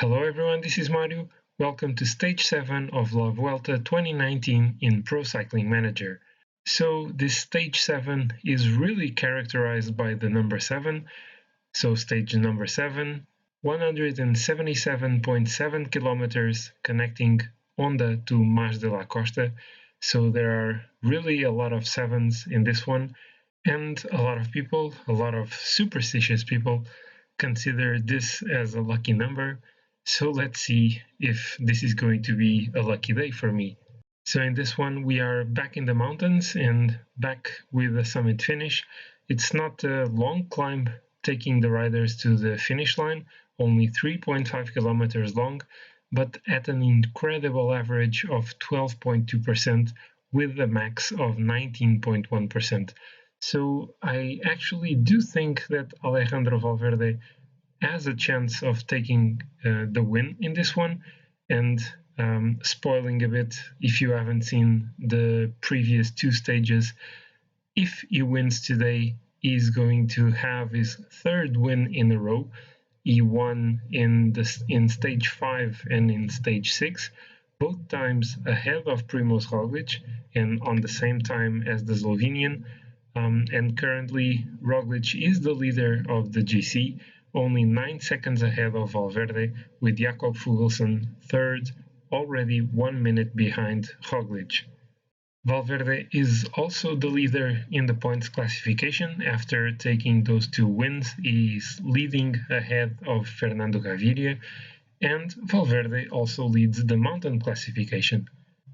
Hello everyone, this is Mario. Welcome to stage 7 of La Vuelta 2019 in Pro Cycling Manager. So this stage 7 is really characterized by the number 7. So stage number 7, 177.7 kilometers connecting Onda to Mas de la Costa. So there are really a lot of sevens in this one, and a lot of people, a lot of superstitious people, consider this as a lucky number. So let's see if this is going to be a lucky day for me. So in this one, we are back in the mountains and back with the summit finish. It's not a long climb taking the riders to the finish line, only 3.5 kilometers long, but at an incredible average of 12.2% with a max of 19.1%. So I actually do think that Alejandro Valverde has a chance of taking the win in this one. And spoiling a bit, if you haven't seen the previous two stages, if he wins today, he's going to have his third win in a row. He won in stage 5 and in stage 6, both times ahead of Primoz Roglic and on the same time as the Slovenian. And currently, Roglic is the leader of the GC, only 9 seconds ahead of Valverde, with Jakob Fuglsang third, already 1 minute behind Roglic. Valverde is also the leader in the points classification. After taking those 2 wins, he is leading ahead of Fernando Gaviria, and Valverde also leads the mountain classification.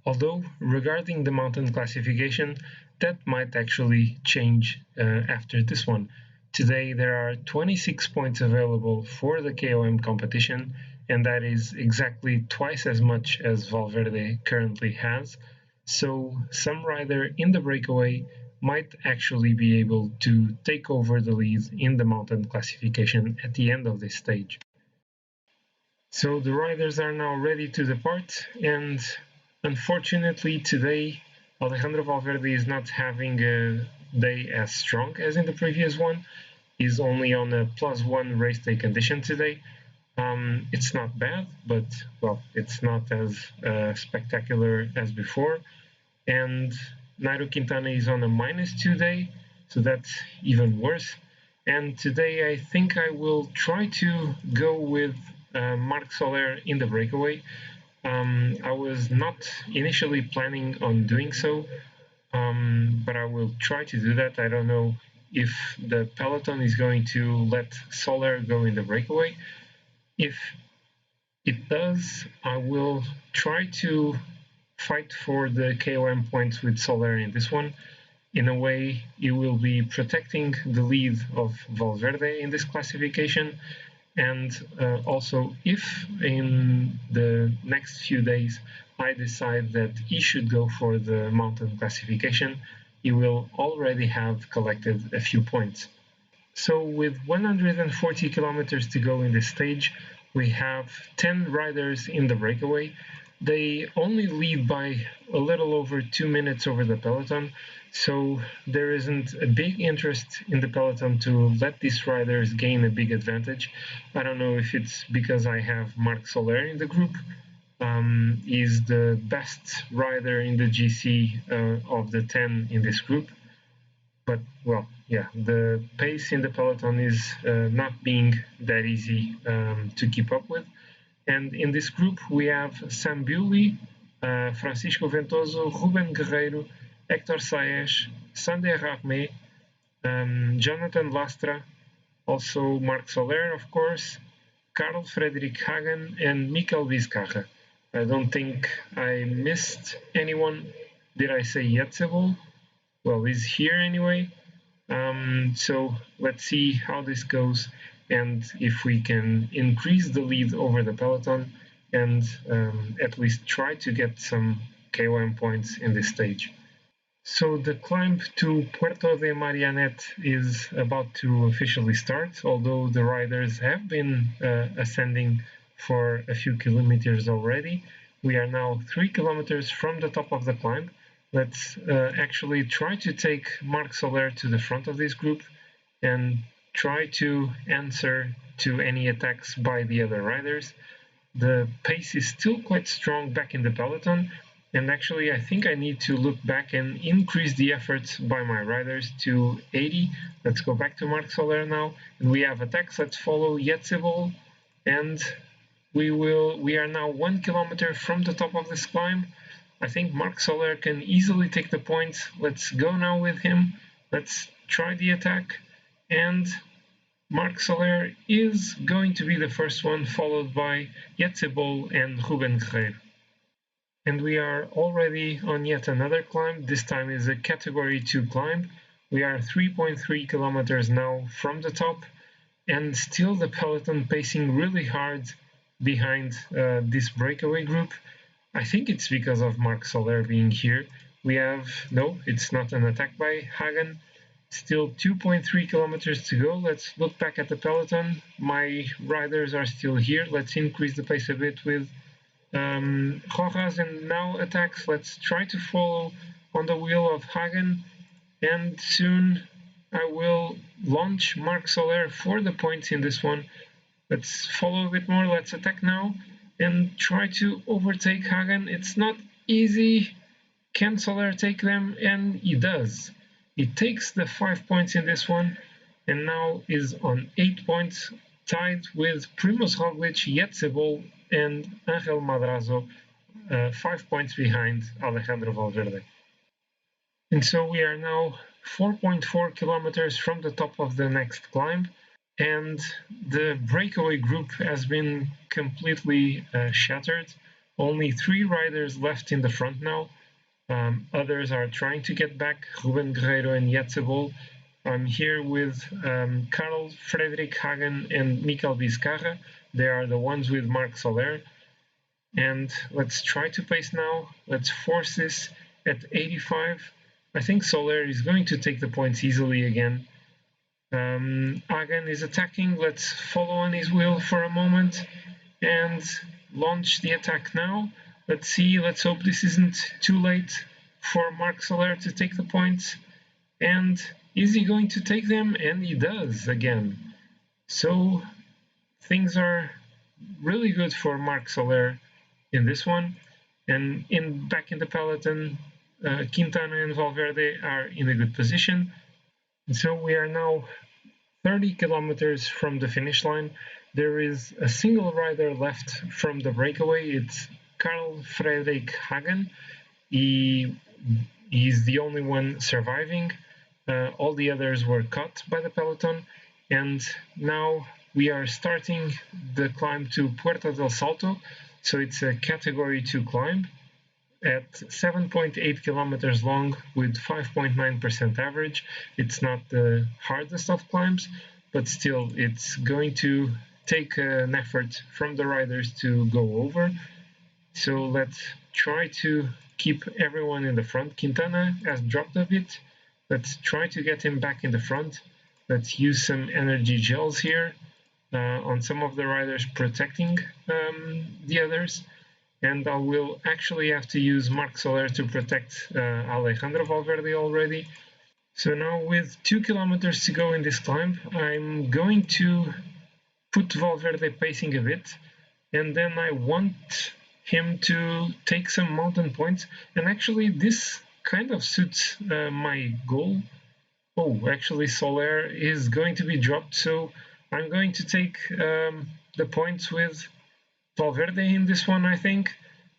Although, regarding the mountain classification, that might actually change after this one. Today there are 26 points available for the KOM competition, and that is exactly twice as much as Valverde currently has. So some rider in the breakaway might actually be able to take over the lead in the mountain classification at the end of this stage. So the riders are now ready to depart, and unfortunately today Alejandro Valverde is not having a day as strong as in the previous one. He's only on a +1 race day condition today. It's not bad, but well, it's not as spectacular as before. And Nairo Quintana is on a -2 day, so that's even worse. And today I think I will try to go with Marc Soler in the breakaway. I was not initially planning on doing so, but I will try to do that. I don't know if the peloton is going to let Soler go in the breakaway. If it does, I will try to fight for the KOM points with Soler in this one. In a way, it will be protecting the lead of Valverde in this classification. And also, if in the next few days I decide that he should go for the mountain classification, he will already have collected a few points. So with 140 kilometers to go in this stage, we have 10 riders in the breakaway. They only lead by a little over 2 minutes over the peloton, so there isn't a big interest in the peloton to let these riders gain a big advantage. I don't know if it's because I have Marc Soler in the group. He's the best rider in the GC of the 10 in this group. But, well, yeah, the pace in the peloton is not being that easy to keep up with. And in this group, we have Sam Bewley, Francisco Ventoso, Ruben Guerreiro, Hector Saez, Sander Rarmé, Jonathan Lastra, also Marc Soler, of course, Carl Frederick Hagen, and Mikel Vizcarra. I don't think I missed anyone. Did I say Yetzebol? Well, he's here anyway. So let's see how this goes and if we can increase the lead over the peloton and at least try to get some KOM points in this stage. So the climb to Puerto de Marianet is about to officially start, although the riders have been ascending for a few kilometers already. We are now 3 kilometers from the top of the climb. Let's actually try to take Marc Soler to the front of this group and try to answer to any attacks by the other riders. The pace is still quite strong back in the peloton, and actually I think I need to look back and increase the effort by my riders to 80. Let's go back to Marc Soler now, and we have attacks. Let's follow Yetzebol, and we are now 1 kilometer from the top of this climb. I think Marc Soler can easily take the points. Let's go now with him. Let's try the attack, and Marc Soler is going to be the first one, followed by Yetzebol and Ruben Guerreiro. And we are already on yet another climb. This time is a category 2 climb. We are 3.3 kilometers now from the top, and still the peloton pacing really hard behind this breakaway group. I think it's because of Marc Soler being here. We have, no, it's not an attack by Hagen. Still 2.3 kilometers to go. Let's look back at the peloton. My riders are still here. Let's increase the pace a bit with Rojas and now attacks. Let's try to follow on the wheel of Hagen, and soon I will launch Marc Soler for the points in this one. Let's follow a bit more. Let's attack now and try to overtake Hagen. It's not easy. Can Soler take them? And he does. He takes the 5 points in this one, and now is on 8 points, tied with Primoz Roglic, Yetzebol, and Angel Madrazo, 5 points behind Alejandro Valverde. And so we are now 4.4 kilometers from the top of the next climb, and the breakaway group has been completely shattered. Only 3 riders left in the front now. Others are trying to get back, Ruben Guerreiro and Yetzebol. I'm here with Karl, Frederick Hagen, and Mikel Vizcarra. They are the ones with Marc Soler. And let's try to pace now. Let's force this at 85. I think Soler is going to take the points easily again. Hagen is attacking. Let's follow on his wheel for a moment and launch the attack now. Let's see, let's hope this isn't too late for Marc Soler to take the points. And is he going to take them? And he does again. So things are really good for Marc Soler in this one. And back in the peloton, Quintana and Valverde are in a good position. And so we are now 30 kilometers from the finish line. There is a single rider left from the breakaway. It's Karl Fredrik Hagen. He's the only one surviving. All the others were cut by the peloton, and now we are starting the climb to Puerta del Salto. So it's a category 2 climb at 7.8 kilometers long with 5.9% average. It's not the hardest of climbs, but still it's going to take an effort from the riders to go over. So let's try to keep everyone in the front. Quintana has dropped a bit. Let's try to get him back in the front. Let's use some energy gels here on some of the riders, protecting the others. And I will actually have to use Marc Soler to protect Alejandro Valverde already. So now with 2 kilometers to go in this climb, I'm going to put Valverde pacing a bit, and then I want him to take some mountain points, and actually this kind of suits my goal. Oh, actually Soler is going to be dropped, so I'm going to take the points with Valverde in this one, I think.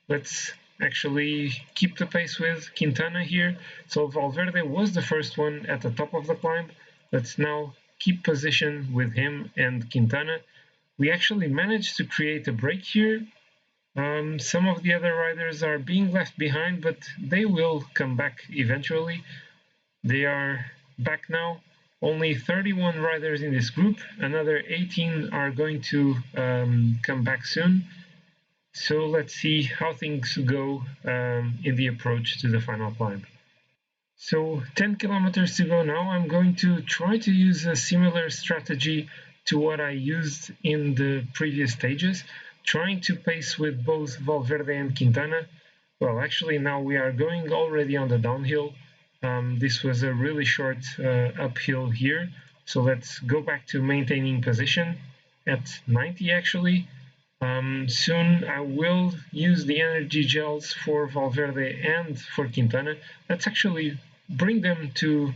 Let's actually keep the pace with Quintana here. So Valverde was the first one at the top of the climb. Let's now keep position with him and Quintana. We actually managed to create a break here. Some of the other riders are being left behind, but they will come back eventually. They are back now. Only 31 riders in this group. Another 18 are going to come back soon. So let's see how things go in the approach to the final climb. So 10 kilometers to go now. I'm going to try to use a similar strategy to what I used in the previous stages, trying to pace with both Valverde and Quintana. Well, actually now we are going already on the downhill. This was a really short uphill here. So let's go back to maintaining position at 90 actually. Soon I will use the energy gels for Valverde and for Quintana. Let's actually bring them to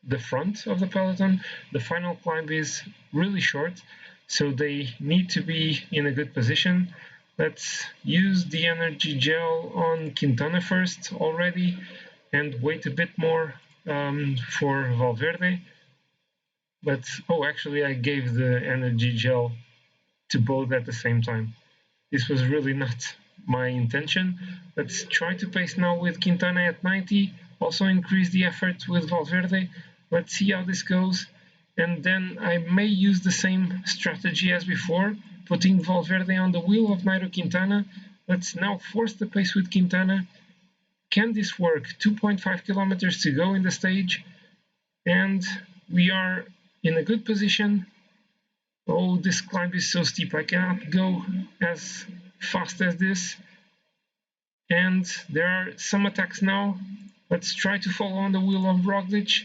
the front of the peloton. The final climb is really short, so they need to be in a good position. Let's use the energy gel on Quintana first already and wait a bit more for Valverde. But oh, actually, I gave the energy gel to both at the same time. This was really not my intention. Let's try to pace now with Quintana at 90. Also increase the effort with Valverde. Let's see how this goes. And then I may use the same strategy as before, putting Valverde on the wheel of Nairo Quintana. Let's now force the pace with Quintana. Can this work? 2.5 kilometers to go in the stage. And we are in a good position. Oh, this climb is so steep, I cannot go as fast as this. And there are some attacks now. Let's try to follow on the wheel of Roglic.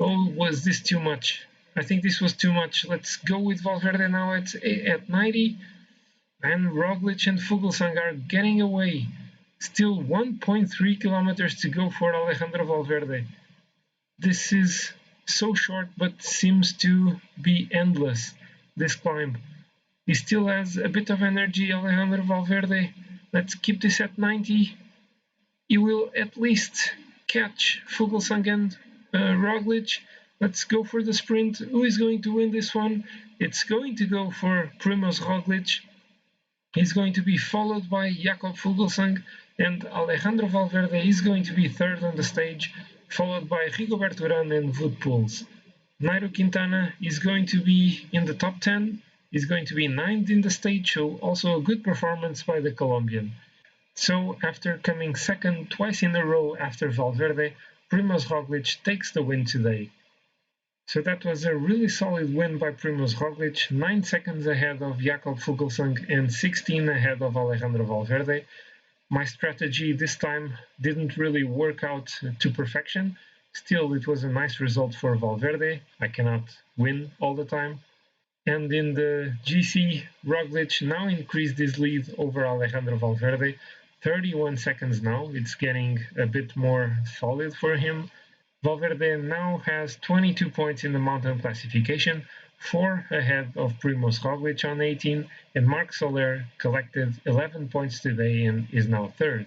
Oh, was this too much? I think this was too much. Let's go with Valverde now at 90. And Roglic and Fuglsang are getting away. Still 1.3 kilometers to go for Alejandro Valverde. This is so short, but seems to be endless, this climb. He still has a bit of energy, Alejandro Valverde. Let's keep this at 90. He will at least catch Fuglsang and Roglic. Let's go for the sprint. Who is going to win this one? It's going to go for Primoz Roglic. He's going to be followed by Jakob Fuglsang, and Alejandro Valverde is going to be third on the stage, followed by Rigoberto Urán and Wout Poels. Nairo Quintana is going to be in the top 10, is going to be 9th in the stage, so also a good performance by the Colombian. So after coming second twice in a row after Valverde, Primoz Roglic takes the win today. So that was a really solid win by Primoz Roglic, 9 seconds ahead of Jakob Fuglsang and 16 ahead of Alejandro Valverde. My strategy this time didn't really work out to perfection. Still, it was a nice result for Valverde. I cannot win all the time. And in the GC, Roglic now increased his lead over Alejandro Valverde. 31 seconds now. It's getting a bit more solid for him. Valverde now has 22 points in the mountain classification, 4 ahead of Primoz Roglic on 18, and Marc Soler collected 11 points today and is now third.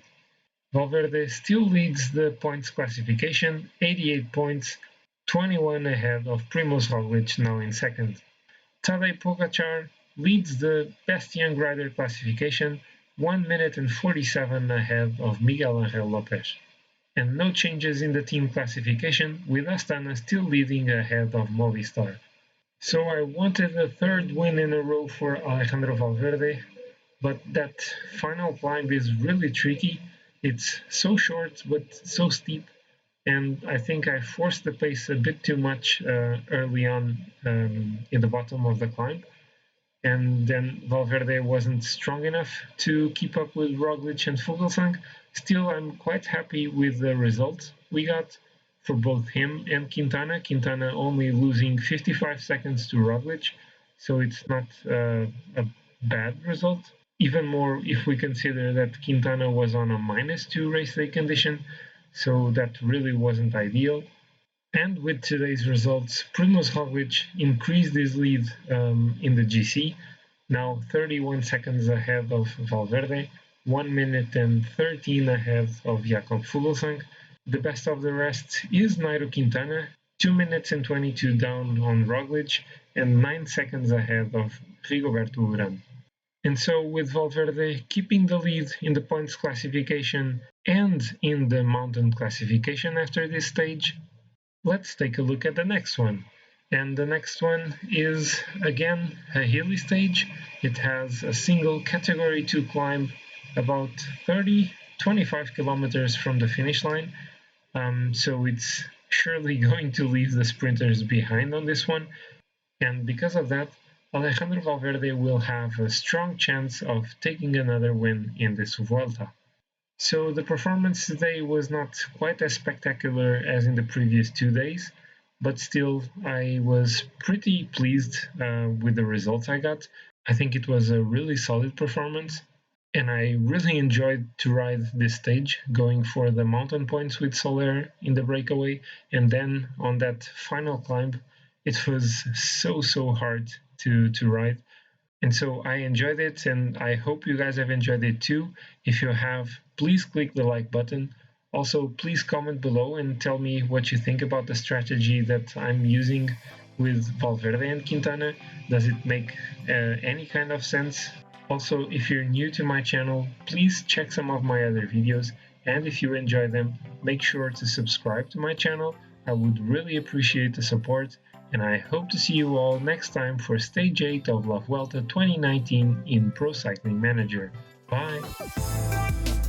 Valverde still leads the points classification, 88 points, 21 ahead of Primoz Roglic now in second. Tadej Pogačar leads the best young rider classification, 1 minute and 47 ahead of Miguel Angel Lopez. And no changes in the team classification, with Astana still leading ahead of Movistar. So I wanted a third win in a row for Alejandro Valverde, but that final climb is really tricky. It's so short but so steep, and I think I forced the pace a bit too much early on in the bottom of the climb. And then Valverde wasn't strong enough to keep up with Roglic and Fuglsang. Still, I'm quite happy with the result we got for both him and Quintana. Quintana only losing 55 seconds to Roglic, so it's not a bad result. Even more if we consider that Quintana was on a -2 race day condition, so that really wasn't ideal. And with today's results, Primoz Roglic increased his lead in the GC, now 31 seconds ahead of Valverde, 1 minute and 13 ahead of Jakob Fuglsang. The best of the rest is Nairo Quintana, 2 minutes and 22 down on Roglic, and 9 seconds ahead of Rigoberto Urán. And so with Valverde keeping the lead in the points classification and in the mountain classification after this stage, let's take a look at the next one. And the next one is, again, a hilly stage. It has a single category 2 climb about 25 kilometers from the finish line. So it's surely going to leave the sprinters behind on this one. And because of that, Alejandro Valverde will have a strong chance of taking another win in this Vuelta. So the performance today was not quite as spectacular as in the previous 2 days, but still I was pretty pleased with the results I got. I think it was a really solid performance, and I really enjoyed to ride this stage, going for the mountain points with Soler in the breakaway, and then on that final climb, it was so hard to ride. And so I enjoyed it, and I hope you guys have enjoyed it too. If you have, please click the like button. Also, please comment below and tell me what you think about the strategy that I'm using with Valverde and Quintana. Does it make any kind of sense? Also, if you're new to my channel, please check some of my other videos, and if you enjoy them, make sure to subscribe to my channel. I would really appreciate the support, and I hope to see you all next time for Stage 8 of La Vuelta 2019 in Pro Cycling Manager. Bye!